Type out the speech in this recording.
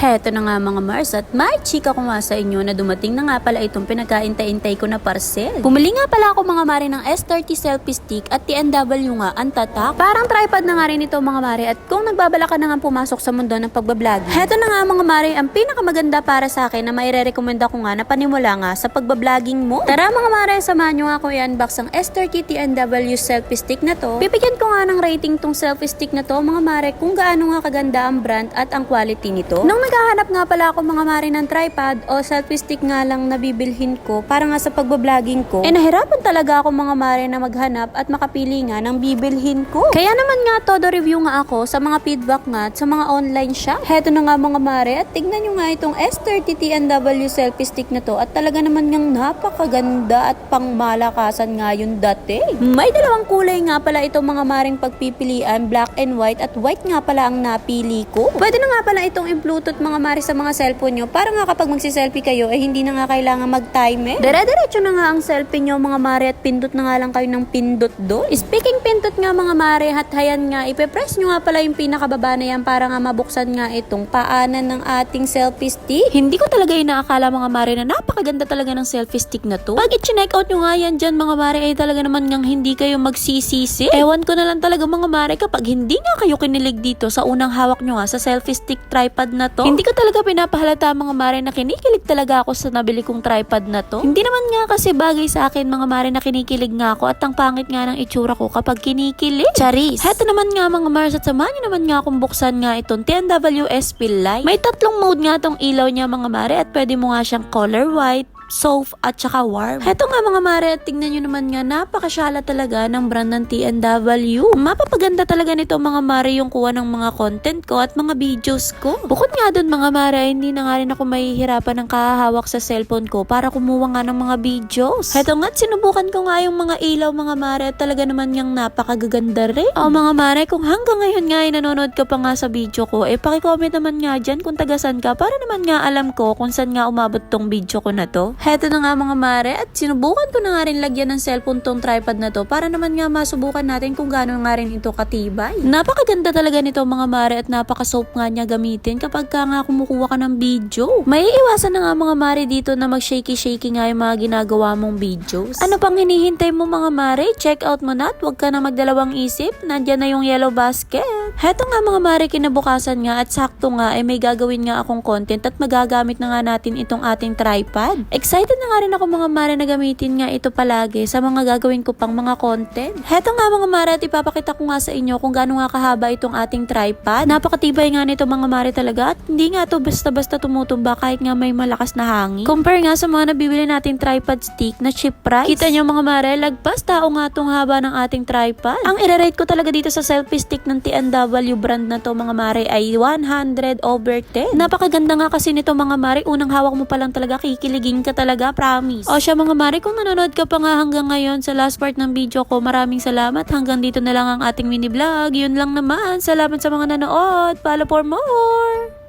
Heto na nga mga Mars at may chika ko nga sa inyo na dumating na nga pala itong pinagkaintay-intay ko na parcel. Bumili nga pala ako mga mare ng S30 selfie stick at TNW nga ang tatak. Parang tripod na nga rin ito mga mare at kung nagbabala ka na nga pumasok sa mundo ng pagbablog. Heto na nga mga mare ang pinakamaganda para sa akin na maire-recommenda ko nga na panimula nga sa pagbablogging mo. Tara mga mare, samahan nyo nga ako i-unbox ang S30 TNW selfie stick na to. Bibigyan ko nga ng rating tong selfie stick na to mga mare kung gaano nga kaganda ang brand at ang quality nito. Nung naghahanap nga pala ako mga mare ng tripod o selfie stick nga lang na bibilhin ko para nga sa pagbablogging ko, nahirapan talaga ako mga mare na maghanap at makapili nga ng bibilhin ko. Kaya naman nga todo review nga ako sa mga feedback nga at sa mga online shop. Heto na nga mga mare at tignan nyo nga itong S30 TNW selfie stick na to at talaga naman ngang napakaganda at pangmalakasan nga yung dati. May dalawang kulay nga pala itong mga maring pagpipilian, black and white at white nga pala ang napili ko. Pwede na nga pala itong i-bluetooth mga mare sa mga cellphone nyo para nga kapag magsiselfie kayo hindi na nga kailangan mag-timer. Dire-diretso na nga ang selfie nyo mga mare at pindot na nga lang kayo ng pindot doon. Speaking pindot nga mga mare at hayan nga ipe-press nyo nga pala yung pinakababa na yan para nga mabuksan nga itong paanan ng ating selfie stick. Hindi ko talaga inaakala mga mare na napakaganda talaga ng selfie stick na to. Pag i-check out nyo nga yan dyan mga mare ay talaga naman ngang hindi kayo magsisisi. Ewan ko na lang talaga mga mare kapag hindi nga kayo kinilig dito sa unang hawak nyo nga sa selfie stick tripod na to. Hindi ko talaga pinapahalata mga mare na kinikilig talaga ako sa nabili kong tripod na to. Hindi naman nga kasi bagay sa akin mga mare na kinikilig nga ako at ang pangit nga ng itsura ko kapag kinikilig. Charis! Heto naman nga mga Mars at samahan nyo naman nga akong buksan nga itong TNW SP Light. May tatlong mode nga tong ilaw niya mga mare at pwede mo nga siyang color white, soft at saka warm. Heto nga mga mare at tingnan nyo naman nga napakasyala talaga ng brand ng TNW. Mapapaganda talaga nito mga mare yung kuha ng mga content ko at mga videos ko. Bukod nga dun mga mare, hindi na nga rin ako mahihirapan ng kahahawak sa cellphone ko para kumuha nga ng mga videos. Heto nga sinubukan ko nga yung mga ilaw mga mare at talaga naman yung napakagaganda rin. O mga mare, kung hanggang ngayon nga ay nanonood ka pa nga sa video ko, pakicomment naman nga dyan kung tagasan ka para naman nga alam ko kung saan nga umabot tong video ko na to. Heto na nga mga mare at sinubukan ko na nga rin lagyan ng cellphone tong tripod na to para naman nga masubukan natin kung gaano nga rin ito katibay. Napakaganda talaga nito mga mare at napaka-soap nga niya gamitin kapag ka nga kumukuha ka ng video. May iwasan na nga mga mare dito na mag-shaky-shaky nga yung mga ginagawa mong videos. Ano pang hinihintay mo mga mare? Check out mo na at huwag ka na magdalawang isip. Nandyan na yung yellow basket. Heto nga mga mare, kinabukasan nga at sakto nga may gagawin nga akong content at magagamit na nga natin itong ating tripod. Excited na nga rin ako mga mare na gamitin nga ito palagi sa mga gagawin ko pang mga content. Heto nga mga mare at ipapakita ko nga sa inyo kung gaano nga kahaba itong ating tripod. Napakatibay nga nito mga mare talaga at hindi nga to basta-basta tumutumba kahit nga may malakas na hangin. Compare nga sa mga nabibili nating tripod stick na cheap price. Kita nyo mga mare, lagpas tao nga tong haba ng ating tripod. Ang i-rate ko talaga dito sa selfie stick ng TNW brand na to mga mare ay 100/10. Napakaganda nga kasi nito mga mare, unang hawak mo pa lang talaga kikiligin ka talaga, promise. O siya mga mare, kung nanonood ka pa nga hanggang ngayon sa last part ng video ko, maraming salamat. Hanggang dito na lang ang ating mini vlog. Yun lang naman. Salamat sa mga nanood. Follow for more!